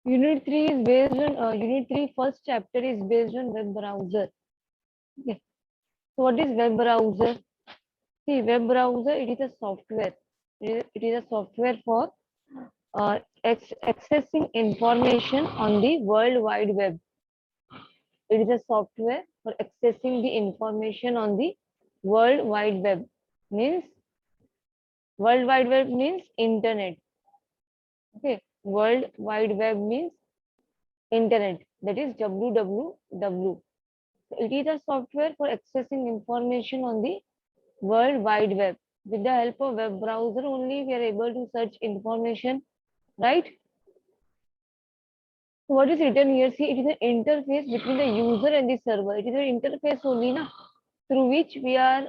Unit 3 is based on Unit 3 first chapter is based on web browser. Okay. So what is web browser? See, web browser, it is a software. It is a software for accessing information on the World Wide Web. It is a software for accessing the information on the World Wide Web. Means World Wide Web means internet. Okay, World Wide Web means internet. That is www. It is a software for accessing information on the World Wide Web. With the help of web browser only, we are able to search information, right? So what is written here? See, it is an interface between the user and the server. It is an interface only, na, through which we are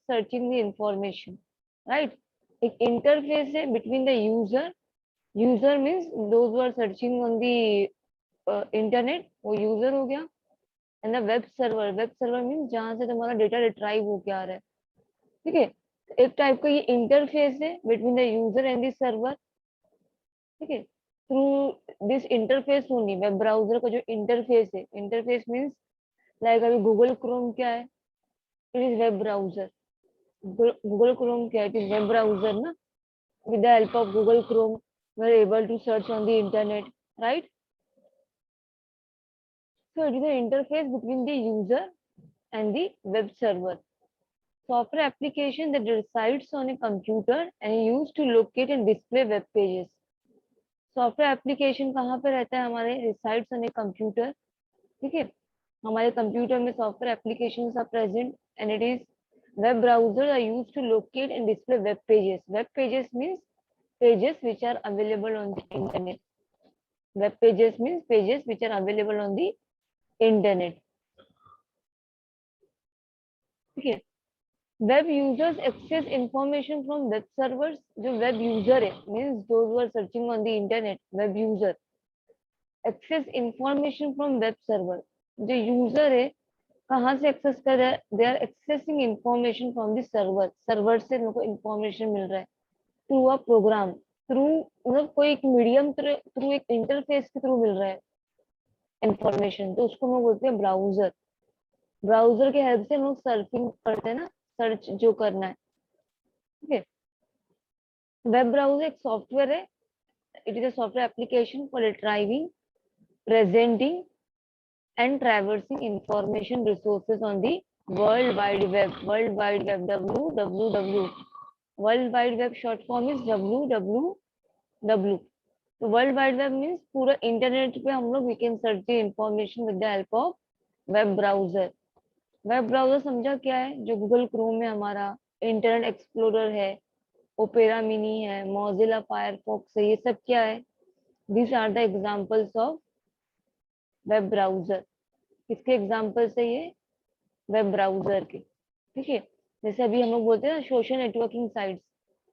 searching the information, right? एक interface है between the user. User means those who are searching on the internet, वो user हो गया. And the web server means जहाँ से तुम्हारा data retrieve होके आ रहा है. ठीक है, एक टाइप का ये इंटरफेस है between the user and the server. ठीक है, through this interface only web browser का जो इंटरफेस है, इंटरफेस मींस लाइक अभी गूगल क्रोम क्या है, it is web browser. Google Chrome क्या है, इट इज वेब ब्राउजर ना. with the help of Google Chrome, we are able to search on the internet, right? So it is an interface between the user and the web server. Software application that resides on a computer and used to locate and display web pages. Software application कहाँ पे रहता है हमारे, resides on a computer. ठीक है, हमारे computer में software applications are present and it is web browsers are used to locate and display web pages. Web pages means pages which are available on the internet. Web pages means pages which are available on the internet. ठीक है, web users access information from web servers. जो web user है means those who are searching on the internet, web user access information from web server. जो user है कहाँ से access कर रहा है, they are accessing information from the server. Server से उनको इंफॉर्मेशन मिल रहा है थ्रू अ प्रोग्राम, थ्रू मतलब कोई एक मीडियम थ्रू एक इंटरफेस के थ्रू मिल रहा है इंफॉर्मेशन, तो उसको हम लोग बोलते हैं ब्राउजर. ब्राउजर के हेल्प से हम लोग सर्फिंग करते हैं ना, सर्च जो करना है. ठीक है, वेब ब्राउजर एक सॉफ्टवेयर है. It is a software application for retrieving, presenting and traversing information resources on the World Wide Web. World Wide Web, www. World Wide Web short form is www. तो world wide web means पूरा internet पे हम लोग we can search the information with the help of web browser. Web browser समझा क्या है, जो Google Chrome में हमारा इंटरनेट एक्सप्लोरर है, ओपेरा मिनी है, मोजिला फायरफॉक्स है, ये सब क्या है, these are the examples of web browser. किसके एग्जांपल्स है ये, वेब ब्राउजर के. ठीक है, जैसे अभी हम लोग बोलते हैं ना social networking sites.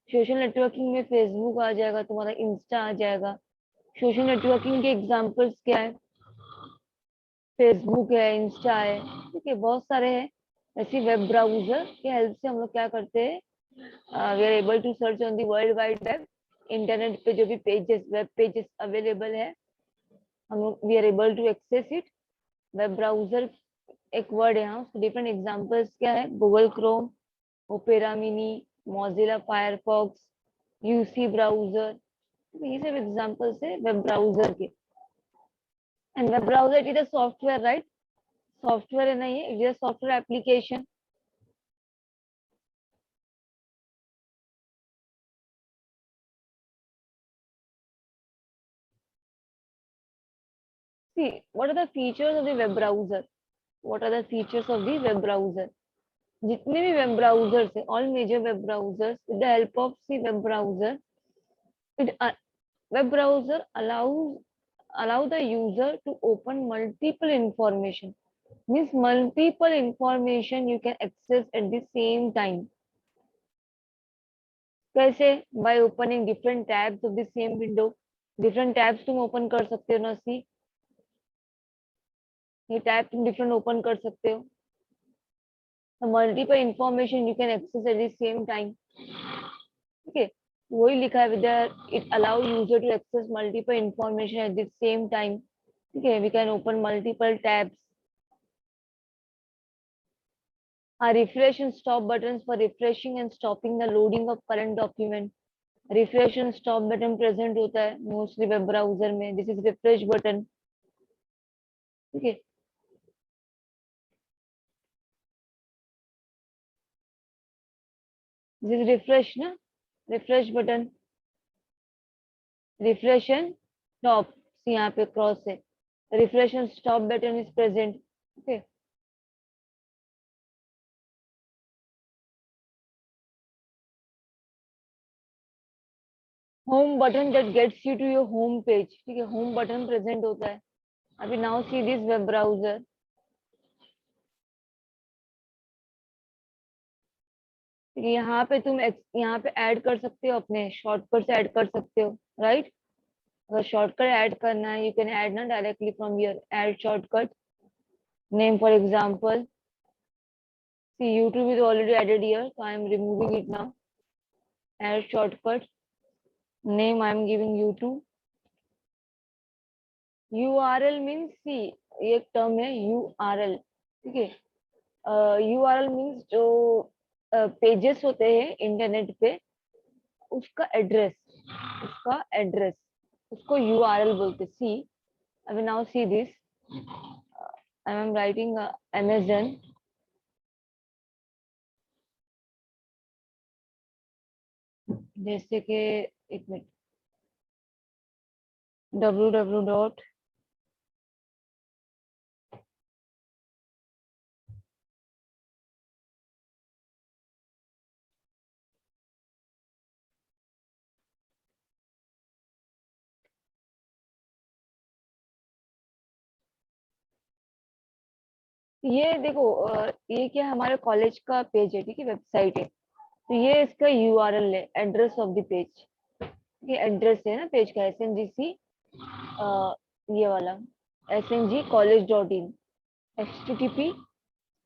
Social networking में फेसबुक आ जाएगा, तुम्हारा इंस्टा आ जाएगा. सोशल नेटवर्किंग के एग्जांपल्स क्या है, फेसबुक है, इंस्टा है. ठीक है, बहुत सारे हैं. ऐसी वेब ब्राउजर के हेल्प से हम लोग क्या करते हैं, we are able to search on the world wide web. Internet पे जो भी पेजेस, वेब पेजेस अवेलेबल है, हम लोग we are able to access it. Web browser एक वर्ड है यहाँ, उसके डिफरेंट एग्जांपल्स क्या है, Google Chrome, Opera Mini, Mozilla Firefox, UC browser. ये सब एग्जांपल्स है वेब ब्राउजर के. And web browser it is a software, right? Software है ना ये, it is a software application. See, what are the features of the web browser? What are the features of the web browser? जितने भी web browsers है, all major web browsers, with the help of see web browser, it web browser allow the user to open multiple information. Means multiple information you can access at the same time. कैसे? by opening different tabs of the same window. different tabs तुम open कर सकते हो ना, सी ये tab तुम different open कर सकते हो. multiple information you can access at the same time. ठीक है, वही लिखा है with it allow user to access multiple information at the same time. ठीक है, we can open multiple tabs. Refresh and stop buttons for refreshing and stopping the loading of current document. Refresh and stop button present होता है mostly web browser में. This is refresh button. ठीक है, this is refresh ना, refresh button. Refresh and stop, यहाँ पे cross है. Refresh and stop button is present. Okay, home button that gets you to your home page. ठीक है, home button present होता है. अभी now see this web browser. यहाँ पे तुम यहाँ पे ऐड कर सकते हो, अपने शॉर्टकट ऐड कर सकते हो, राइट. अगर शॉर्टकट ऐड करना है, यू कैन ऐड ना directly from your add shortcut name. For example, see YouTube is already added here, so I am removing it now. Add shortcut name, I am giving YouTube. URL means, see, ये एक term है URL. ठीक है, URL means जो pages होते हैं internet पे, उसका एड्रेस, उसका एड्रेस, उसको URL बोलते. सी, अभी now see this, I am writing Amazon. जैसे कि एक मिनट, www डॉट ये देखो, ये क्या हमारे कॉलेज का पेज है. ठीक है, वेबसाइट है. तो ये इसका URL है, एड्रेस ऑफ द पेज. ये एड्रेस है ना पेज का, SNGC, ये वाला SNG college.in. HTTP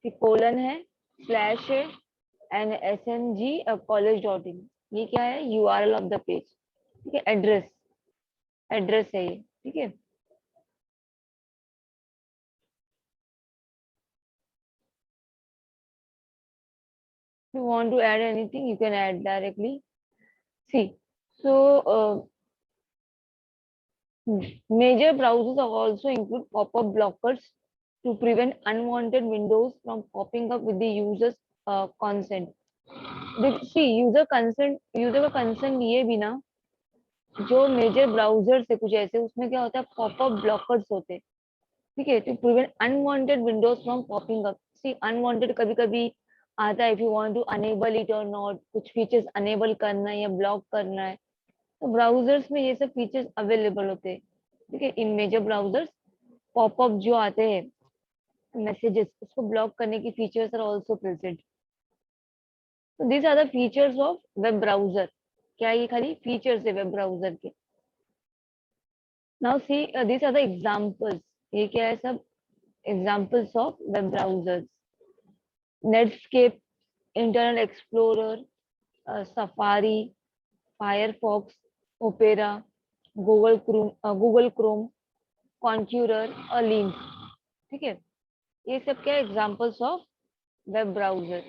कोलन है, स्लैश है, एंड SNG college.in. ये क्या है, URL ऑफ द पेज. ठीक है, एड्रेस, एड्रेस है ये. ठीक है, you want to add anything, you can add directly. See, so major browsers also include pop-up blockers to prevent unwanted windows from popping up with the user's consent. See, user का consent ये भी ना, जो major browsers है कुछ ऐसे, उसमें क्या होता है, पॉपअप ब्लॉकर्स होते हैं. ठीक है, to prevent unwanted windows from popping up. See, unwanted कभी कभी आता है. If you want to enable it और नॉट, कुछ फीचर्स अनेबल करना है या ब्लॉक करना है, तो ब्राउजर्स में ये सब फीचर्स अवेलेबल होते हैं. ठीक है, इन मेजर ब्राउजर्स पॉपअप जो आते हैं मैसेजेस, उसको ब्लॉक करने की फीचर्स आर आल्सो प्रेजेंट. तो these are the features of web browser. क्या ये खाली फीचर्स है वेब ब्राउजर के. Now see these are the examples. ये क्या है, सब examples of web browsers. Netscape, Internet Explorer, Safari, Firefox, Opera, Google Chrome, Konqueror और लिंक. ठीक है, ये सब क्या examples of web browser.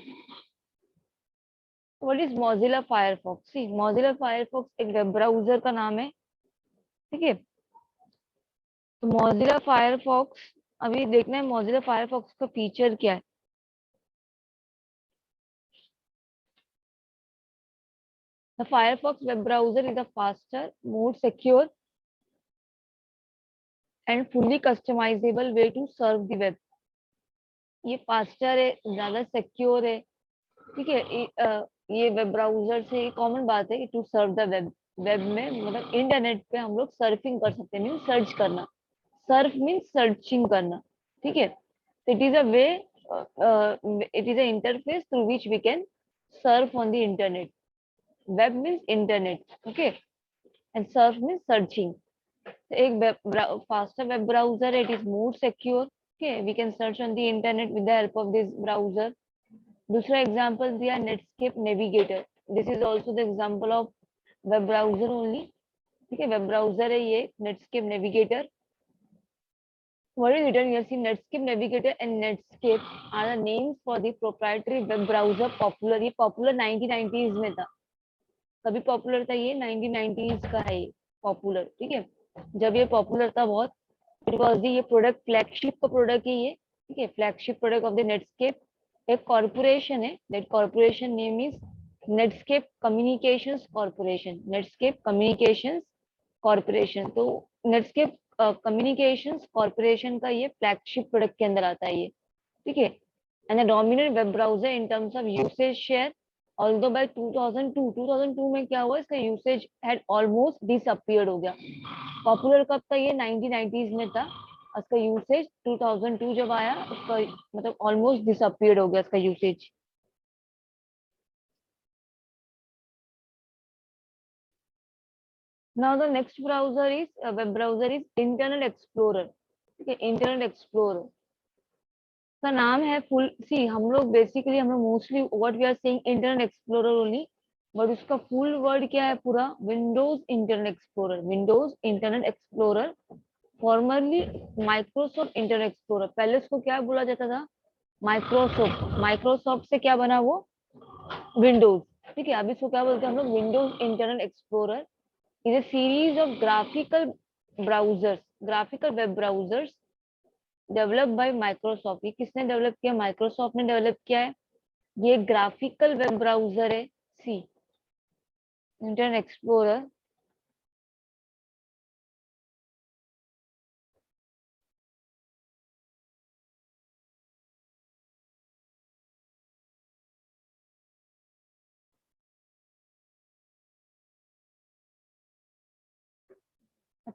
What is Mozilla Firefox? See, Mozilla Firefox एक वेब ब्राउजर का नाम है. ठीक है, तो मोजिला फायरफॉक्स, अभी देखना है मोजिला फायरफॉक्स का फीचर क्या है. The Firefox web browser is a faster, more secure and fully customizable way to serve the web. ये फास्टर है, ज्यादा सिक्योर है. ठीक है, ये वेब ब्राउजर से कॉमन बात है कि to serve the web. Web में मतलब इंटरनेट पे हम लोग सर्फिंग कर सकते हैं, मीन सर्च करना. सर्फ मीन सर्चिंग करना. ठीक है, it is a way, it is a interface through which we can surf on the internet. Web means internet. Okay, and surf means searching. एक faster web browser, it is more secure. Okay, we can search on the internet with the help of this browser. दूसरा example दिया Netscape navigator. This is also the example of web browser only, ठीक है, web browser है ये, Netscape navigator. What is written here? See, Netscape Navigator and Netscape are the names for the proprietary web browser popular. ये popular 1990s में था. कभी popular था ये? 1990s का है ये पॉपुलर, ठीक है. जब ये पॉपुलर था बहुत, इट वाज ये प्रोडक्ट फ्लैगशिप का प्रोडक्ट है ये, ठीक है, flagship product of the Netscape. एक कॉर्पोरेशन है, that corporation name is Netscape communications corporation. Netscape communications corporation. तो नेटस्केप कम्युनिकेशंस कॉर्पोरेशन का ये फ्लैगशिप प्रोडक्ट के अंदर आता है ये, ठीक है. And the dominant web browser in terms of usage share. Although by 2002 में क्या हुआ, इसका यूसेज हैड ऑलमोस्ट डिसअपीयर्ड हो गया. पॉपुलर कब था ये? 1990s में था. इसका यूसेज 2002 जब आया, उसका मतलब ऑलमोस्ट डिसअपीयर्ड हो गया इसका usage. Now the next browser is web browser is internet explorer, ठीक है. इंटरनेट एक्सप्लोरर का नाम है फुल, सी हम लोग बेसिकली हम लोग mostly what we are saying Internet Explorer only, but उसका फुल वर्ड क्या है पूरा? Windows Internet Explorer. Windows Internet Explorer, formerly Microsoft Internet Explorer. पहले उसको क्या बोला जाता था? माइक्रोसॉफ्ट. माइक्रोसॉफ्ट से क्या बना वो? विंडोज, ठीक है. अभी इसको क्या बोलते हैं हम लोग? Windows Internet explorer is a series of graphical browsers, graphical web browsers developed by Microsoft. ये किसने डेवलप किया? माइक्रोसॉफ्ट ने डेवलप किया है. ये ग्राफिकल वेब ब्राउजर है, see Internet Explorer.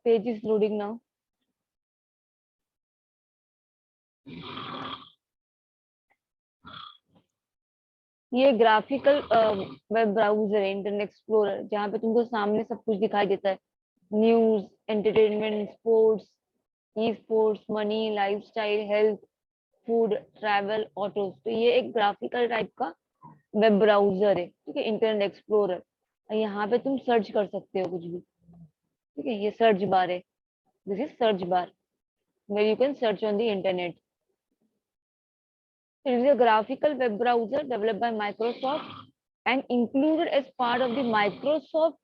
Page is loading now. ये ग्राफिकल वेब ब्राउजर है, इंटरनेट एक्सप्लोरर, जहाँ पे तुमको सामने सब कुछ दिखाई देता है. News, entertainment, sports, esports, money, lifestyle, health, food, travel, autos. तो ये एक ग्राफिकल टाइप का वेब ब्राउजर है, ठीक है, इंटरनेट एक्सप्लोरर. यहाँ पे तुम सर्च कर सकते हो कुछ भी, ठीक है. ये सर्च बार है, this is search bar where you can search on the internet. It is a graphical web browser developed by Microsoft and included as part of the Microsoft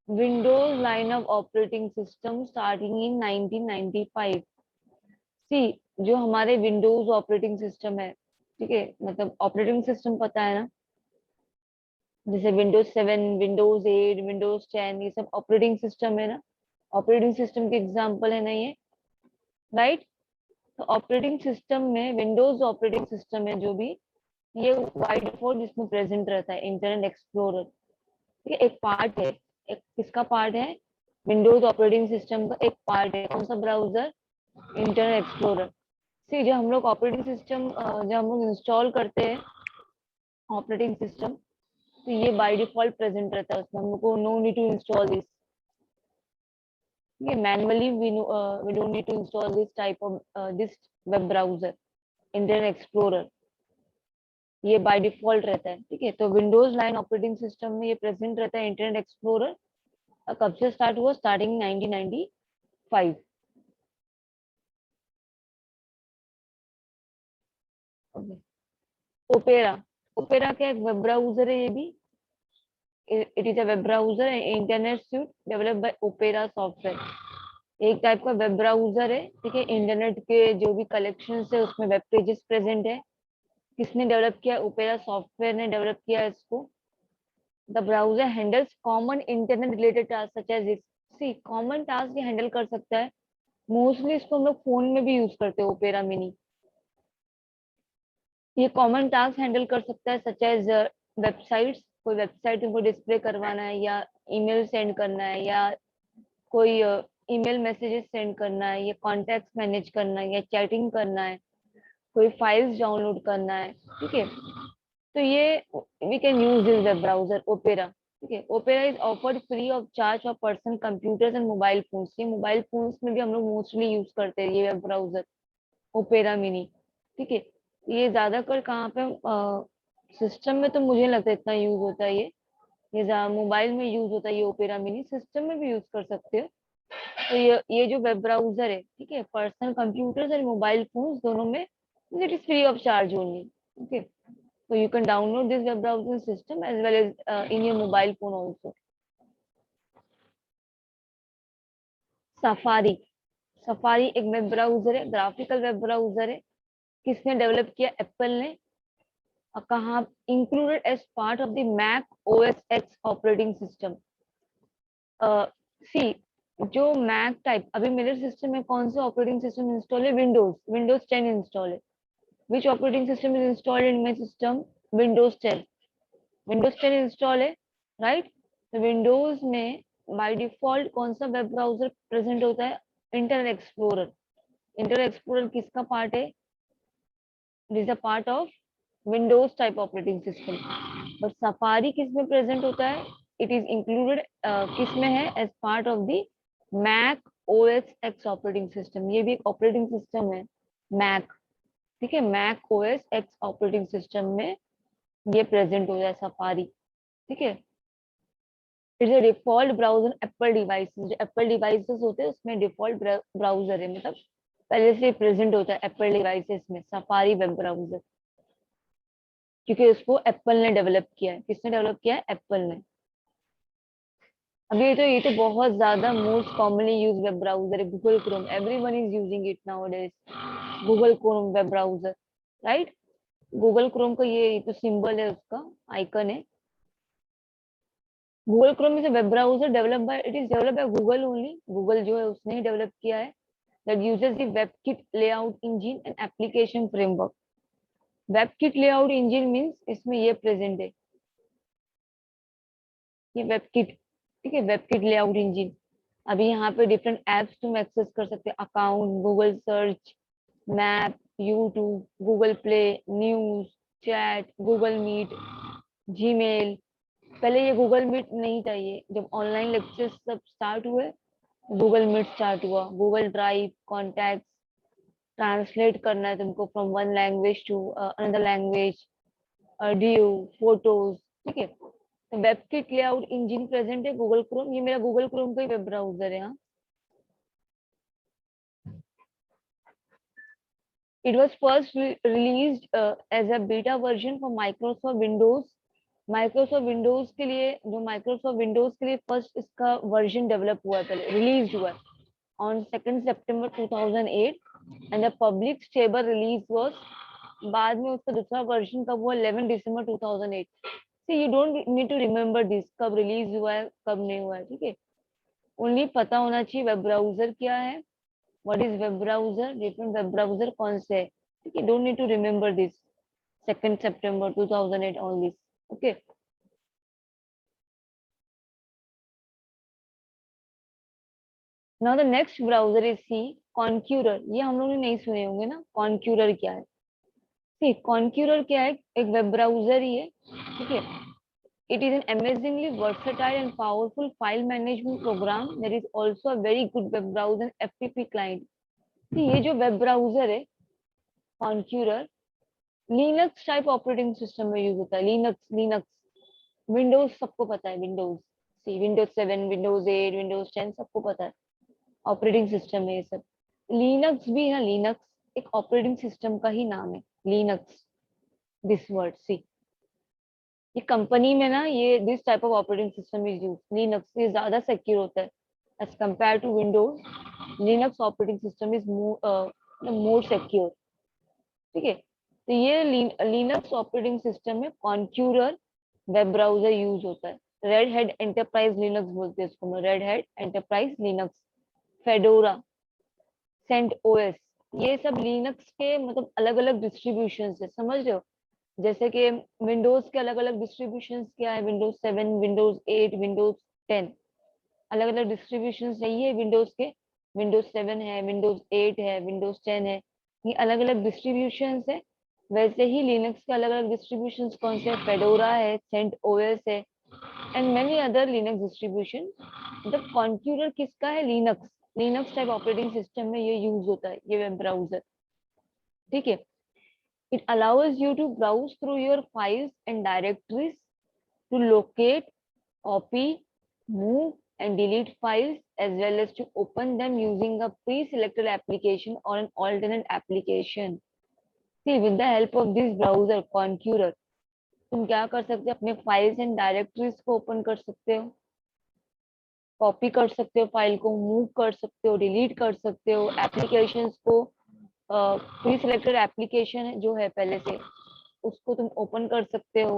Windows line of operating system starting in 1995. See, जो हमारे Windows operating system है, ठीक है, मतलब operating system पता है ना, जैसे विंडोज 7, विंडोज 8, विंडोज 10, ये सब ऑपरेटिंग सिस्टम है ना. ऑपरेटिंग सिस्टम के एग्जांपल है ना ये, राइट. तो ऑपरेटिंग सिस्टम में विंडोज ऑपरेटिंग सिस्टम है जो भी, ये बाय डिफॉल्ट इसमें प्रेजेंट रहता है इंटरनेट एक्सप्लोरर, ठीक है. एक पार्ट है, एक किसका पार्ट है? विंडोज ऑपरेटिंग सिस्टम का एक पार्ट है. कौन सा ब्राउजर? Internet explorer. सी, जब हम लोग ऑपरेटिंग सिस्टम जब हम लोग इंस्टॉल करते हैं ऑपरेटिंग सिस्टम, तो ये बाय डिफॉल्ट प्रेजेंट रहता है उसमें. हम लोग को no need to install this, ये manually we don't need to install this type of this web browser, internet explorer. ये बाय डिफॉल्ट रहता है, ठीक है. तो विंडोज लाइन ऑपरेटिंग सिस्टम में ये प्रेजेंट रहता है इंटरनेट एक्सप्लोरर. कब से स्टार्ट हुआ? स्टार्टिंग 1995. ओपेरा. ओपेरा क्या एक वेब ब्राउजर है ये भी. It is a web browser internet suit developed by opera software. एक टाइप का वेब ब्राउजर है, ठीक है. इंटरनेट के जो भी कलेक्शन है उसमें वेब पेजेस प्रेजेंट है. किसने डेवलप किया? ओपेरा सॉफ्टवेयर ने डेवलप किया है इसको. The browser handles common internet related task such as this. See, common task ये हैंडल कर सकता है. मोस्टली इसको हम लोग फोन में भी यूज करते हैं, ओपेरा मिनी. ये कॉमन टास्क हैंडल कर सकता है सच एज वेबसाइट्स. कोई वेबसाइट तुमको डिस्प्ले करवाना है, या ईमेल सेंड करना है, या कोई ईमेल मैसेजेस सेंड करना है, या कॉन्टेक्ट मैनेज करना है, या चैटिंग करना है, कोई फाइल्स डाउनलोड करना है, ठीक है. तो ये we can use this web browser Opera, ठीक है. Opera is offered free of charge for personal computers and mobile phones. ये मोबाइल फोन्स में भी हम लोग मोस्टली यूज करते हैं ये वेब ब्राउजर ओपेरा मिनी, ठीक है. ये ज्यादातर कहाँ पे सिस्टम में तो मुझे नहीं लगता इतना यूज होता है ये, ये मोबाइल में यूज होता है, ये ओपेरा मिनी सिस्टम में भी यूज कर सकते हो। तो ये जो वेब ब्राउजर है, ठीक है, पर्सनल कंप्यूटर्स और मोबाइल फोन्स दोनों में it is free of charge only. Okay, so you can download this web browsing system as well as in your mobile phone also. Safari, Safari एक web browser है, graphical web browser है। किसने develop किया? Apple ने। और कहाँ? Included as part of the Mac OS X operating system. See, जो Mac type, अभी मेरे सिस्टम में कौन सा ऑपरेटिंग सिस्टम इंस्टॉल है? विंडोज, विंडोज 10 इंस्टॉल है। Which operating system is installed in my system? Windows 10। Windows 10 install है, right. तो विंडोज में बाय डिफॉल्ट कौन सा वेब ब्राउजर प्रेजेंट होता है? Internet explorer. इंटरनेट एक्सप्लोरर किसका पार्ट है? It is a part of Windows type operating system. But safari किस में प्रेजेंट होता है? इट इज इंक्लूडेड किस में है? As part of the Mac OS X operating system. ये भी एक ऑपरेटिंग सिस्टम है, मैक। ठीक है, Mac OS X operating system में ये प्रेजेंट हो जाए सफारी। ठीक है, it's a default browser Apple devices. जो एप्पल डिवाइसेस होते हैं उसमें डिफॉल्ट ब्राउजर है, मतलब पहले से प्रेजेंट होता है एप्पल डिवाइसेस में सफारी वेब ब्राउजर, क्योंकि उसको एप्पल ने डेवलप किया है। किसने डेवलप किया है? एप्पल ने। अभी तो ये तो बहुत ज्यादा most commonly use web browser है, Google Chrome. Everyone is using it nowadays. Google Chrome web browser, right. Google Chrome का ये तो सिंबल है, उसका आइकन है। Google Chrome is a web browser develop by, it is develop by Google only. Google जो है उसने ही डेवलप किया है। That uses the WebKit layout engine and application framework. WebKit layout engine means इसमें ये प्रेजेंट है, ये वेबकिट। ठीक है, वेबकिट लेआउट इंजन। अभी यहाँ पे डिफरेंट एप्स तुम एक्सेस कर सकते हैं, account, Google search, map, YouTube, Google Play, news, chat, Google Meet, Gmail. पहले ये गूगल मीट नहीं था, ये जब ऑनलाइन लेक्चर्स सब स्टार्ट हुए गूगल मीट स्टार्ट हुआ। गूगल ड्राइव, कॉन्टैक्ट, ट्रांसलेट करना है तुमको from one language to another language, audio, photos. ठीक है, तो वेबकिट लेआउट इंजन प्रेजेंट है गूगल क्रोम। ये मेरा गूगल क्रोम का ही वेब ब्राउजर है। हाँ, it was first released as a beta version for Microsoft Windows। Microsoft Windows के लिए, जो माइक्रोसॉफ्ट विंडोज के लिए फर्स्ट इसका वर्जन डेवलप हुआ है, पहले रिलीज हुआ है ऑन 2 सितंबर 2008। And the public stable release was, बाद में उसका दूसरा वर्जन कब हुआ? 11 दिसंबर 2008। See, you don't need to remember this, कब रिलीज हुआ है कब नहीं हुआ है। ठीक है, ओनली पता होना चाहिए वेब ब्राउजर क्या है, what is web browser, different web browser कौन से है। ठीक है, don't need to remember this, 2 सितंबर 2008 on this. Okay, now the next browser is see, Konqueror. ये हम लोग ने नहीं सुने होंगे ना, कॉन्क्यूरर क्या है? सी, कॉन्क्यूरर क्या है? एक वेब ब्राउजर ही है। ठीक है, it is an amazingly versatile and powerful file management program. There is also a very good web browser FTP client. तो ये जो वेब ब्राउजर है conqueror, Linux type operating system में यूज होता है। लिनक्स, लिनक्स, विंडोज सबको पता है, विंडोज सी, विंडोज 7, विंडोज 8, विंडोज 10 सबको पता है, ऑपरेटिंग सिस्टम है ये सब। लिनक्स भी है ना, लिनक्स एक ऑपरेटिंग सिस्टम का ही नाम है, लिनक्स, दिस वर्ड सी। ये कंपनी में ना, ये this type of operating system is use, Linux, ये ज्यादा सिक्योर होता है as compare to Windows. Linux operating system is more secure. ठीक है, तो ये लिनक्स ऑपरेटिंग सिस्टम में कॉन्क्यूरर वेब ब्राउजर यूज होता है। रेड हेड एंटरप्राइज लिनक्स बोलते हैं इसको, Red Hat Enterprise Linux, Fedora, CentOS, ये सब लिनक्स के मतलब अलग अलग डिस्ट्रीब्यूशन है, समझ रहे हो। जैसे कि विंडोज के अलग अलग डिस्ट्रीब्यूशन क्या है, विंडोज 7, विंडोज 8, विंडोज 10, अलग अलग डिस्ट्रीब्यूशन नहीं है विंडोज के। विंडोज 7 है, विंडोज 8 है, विंडोज 10 है, ये अलग अलग डिस्ट्रीब्यूशन है। वैसे ही लिनक्स के अलग अलग डिस्ट्रीब्यूशन कौन से? फेडोरा है, सेंट ओएस है, and many other Linux distribution. मतलब कॉन्क्यूरर किसका है? Linux, Linux type operating system में ये यूज होता है, ये वेब ब्राउजर। ठीक है, it allows you to browse through your files and directories to locate copy, move, and delete files as well as to open them using a pre-selected application or an alternate application. See, with the help of this browser Conqueror, तुम क्या कर सकते हो, अपने files and directories को open कर सकते हो, कॉपी कर सकते हो, फाइल को मूव कर सकते हो, डिलीट कर सकते हो, एप्लीकेशंस को प्री सिलेक्टेड एप्लीकेशन जो है पहले से उसको तुम ओपन कर सकते हो,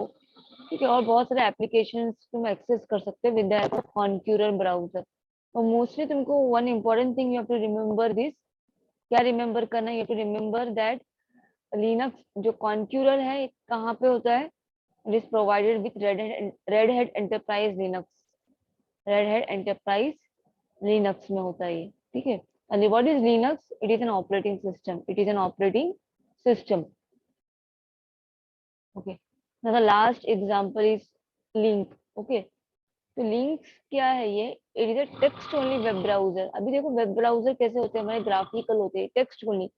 ठीक है, और बहुत सारे एप्लीकेशंस तुम एक्सेस कर सकते हो with the help of Konqueror browser. और मोस्टली तुमको one important thing you have to remember this, क्या रिमेम्बर करना, you have to remember that Linux जो कॉन्क्यूरर है कहाँ पे होता है, it is provided with Red Hat Enterprise Linux, Red Hat Enterprise Linux में होता है ये, ठीक है। And what is Linux? It is an operating system. It is an operating system. Okay. Now the last example is Link. Okay. तो links क्या है ये, it is a text only web browser. अभी देखो वेब ब्राउजर कैसे होते हैं, हमारे ग्राफिकल होते हैं, टेक्स्ट ओनली।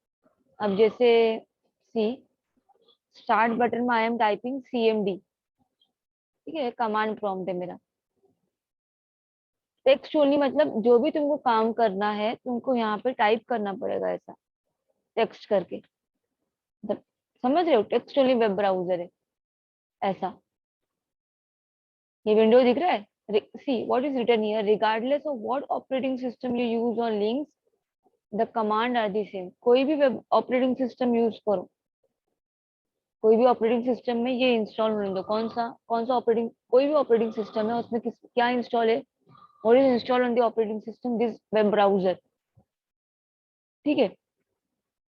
अब जैसे सी स्टार्ट बटन में आई एम टाइपिंग CMD, ठीक है, कमांड प्रॉम्प्ट है मेरा। टेक्स्ट ओनली मतलब जो भी तुमको काम करना है तुमको यहाँ पे टाइप करना पड़ेगा, ऐसा टेक्स्ट करके, मतलब समझ रहे हो, टेक्स्ट ओनली वेब ब्राउजर है ऐसा। ये विंडो दिख रहा है, see what is written here, regardless of what operating system you use on Lynx the command are the same. कोई भी वेब ऑपरेटिंग सिस्टम यूज करो, कोई भी ऑपरेटिंग सिस्टम में ये इंस्टॉल होने दो, कौन सा ऑपरेटिंग, कोई भी ऑपरेटिंग सिस्टम है उसमें क्या इंस्टॉल है, what is install on the operating system, this web browser, ठीक है।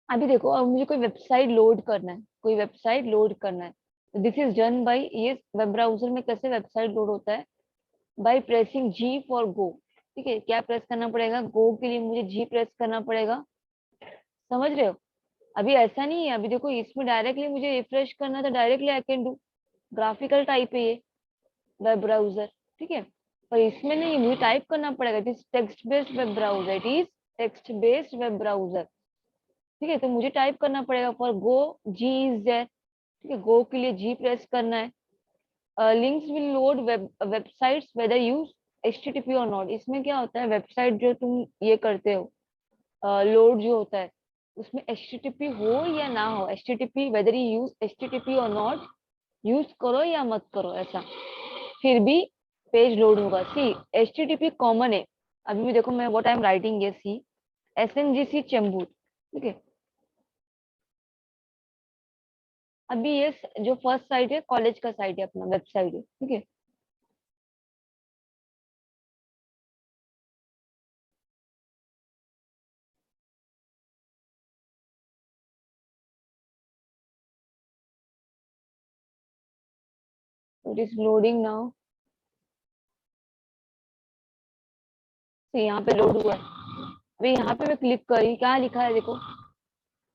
अभी देखो, अब मुझे कोई वेबसाइट लोड करना है, कोई वेबसाइट लोड करना है, दिस इज डन बाय, ये वेब ब्राउजर में कैसे वेबसाइट लोड होता है, by pressing G for go, ठीक है। क्या प्रेस करना पड़ेगा, गो के लिए मुझे G प्रेस करना पड़ेगा, समझ रहे हो। अभी ऐसा नहीं है, अभी देखो इसमें डायरेक्टली मुझे रिफ्रेश करना था, directly I can do, graphical type है ये वेब ब्राउजर, ठीक है। पर इसमें नहीं, मुझे टाइप करना पड़ेगा, it is text based web browser, it is text based web browser, ठीक है। तो मुझे टाइप करना पड़ेगा for go G is there, ठीक है, गो के लिए G प्रेस करना है। Lynx will load websites whether use HTTP और नॉट। इसमें क्या होता है, वेबसाइट जो तुम ये करते हो लोड जो होता है उसमें HTTP हो या ना हो, HTTP weather you use HTTP और नॉट, यूज करो या मत करो ऐसा, फिर भी पेज लोड होगा। सी HTTP कॉमन है, अभी भी देखो मैं व्हाट आई एम राइटिंग ये सी SNGC चेंबूर, ठीक है। अभी ये जो फर्स्ट साइट है कॉलेज का साइट है, अपना वेबसाइट है, ठीक है। इट इज लोडिंग नाउ, तो यहाँ पे लोड हुआ है। अभी यहाँ पे मैं क्लिक करी, क्या लिखा है देखो,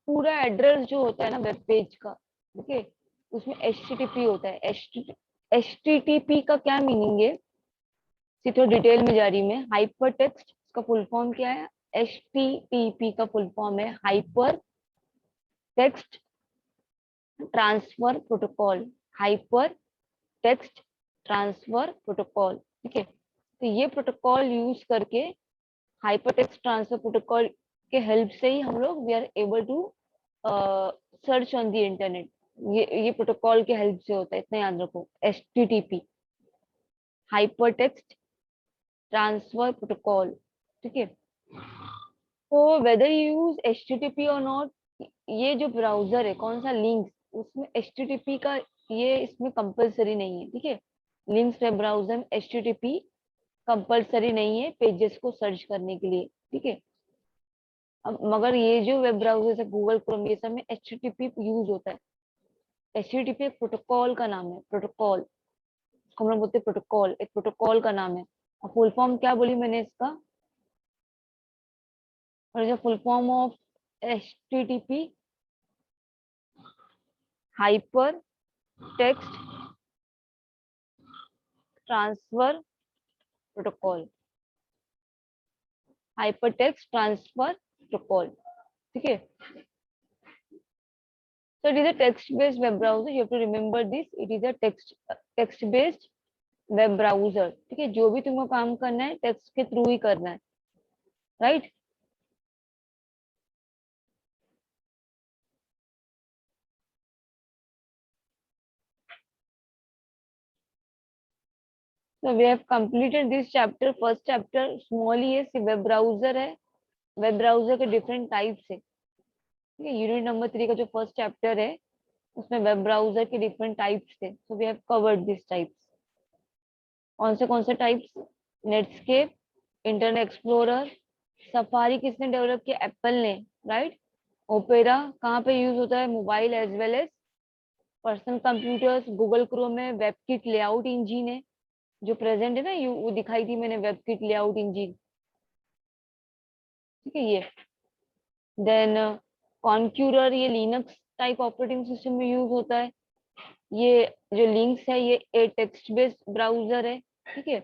पूरा एड्रेस जो होता है ना वेब पेज का, ठीक है, उसमें HTTP होता है। HTTP का क्या मीनिंग है, थोड़ा डिटेल में जा रही मैं, हाइपर टेक्स्ट, इसका फुल फॉर्म क्या है, HTTP का फुल फॉर्म है hyper text transfer protocol, hyper text transfer protocol, ठीक है। तो ये प्रोटोकॉल यूज करके, हाइपर टेक्स्ट ट्रांसफर प्रोटोकॉल के हेल्प से ही हम लोग we are able to search on the internet. ये प्रोटोकॉल के हेल्प से होता है, इतना याद रखो, HTTP hyper text transfer protocol, ठीक है। तो वेदर यू यूज HTTP और नॉट, ये जो ब्राउजर है कौन सा लिंक्स, उसमें HTTP का ये इसमें कंपलसरी नहीं है, ठीक है। लिंक्स वेब ब्राउजर में HTTP कंपलसरी नहीं है पेजेस को सर्च करने के लिए, ठीक है। अब मगर ये जो वेब ब्राउजर है गूगल क्रोम ये सब में HTTP यूज होता है। HTTP एक प्रोटोकॉल का नाम है, प्रोटोकॉल, हम लोग बोलते हैं प्रोटोकॉल, एक प्रोटोकॉल का नाम है। और फुल फॉर्म क्या बोली मैंने इसका, और जो full form of HTTP hyper text transfer protocol, hyper text transfer protocol, ठीक है। So it is a text based web browser, you have to remember this, it is a text based web browser, ठीक है, जो भी तुमको काम करना है टेक्स्ट के थ्रू ही करना है, right. So we have completed this chapter. First chapter small ही है, सिर्फ वेब ब्राउजर है। वेब ब्राउजर के डिफरेंट टाइप्स है, ठीक है। यूनिट नंबर 3 का जो फर्स्ट चैप्टर है उसमें वेब ब्राउजर के डिफरेंट टाइप्स थे। So we have covered this types. कौन से types? Netscape, Internet Explorer, Safari किसने डेवलप किया? एप्पल ने, राइट। ओपेरा कहाँ पे यूज होता है? Mobile as well as personal computers. Google Chrome में वेबकिट लेआउट इंजन है जो प्रेजेंट है ना, यू वो दिखाई थी मैंने, वेबकिट लेआउट इंजन, ठीक है ये। देन कॉन्क्यूरर, ये लिनक्स टाइप ऑपरेटिंग सिस्टम में यूज होता है। ये जो लिंक्स है ये ए टेक्स्ट बेस्ड ब्राउजर है, ठीक है।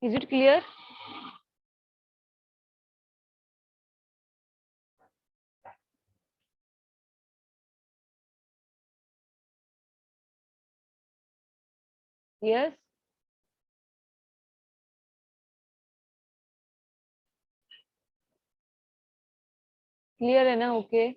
Is it clear? Yes, clear है ना? ओके।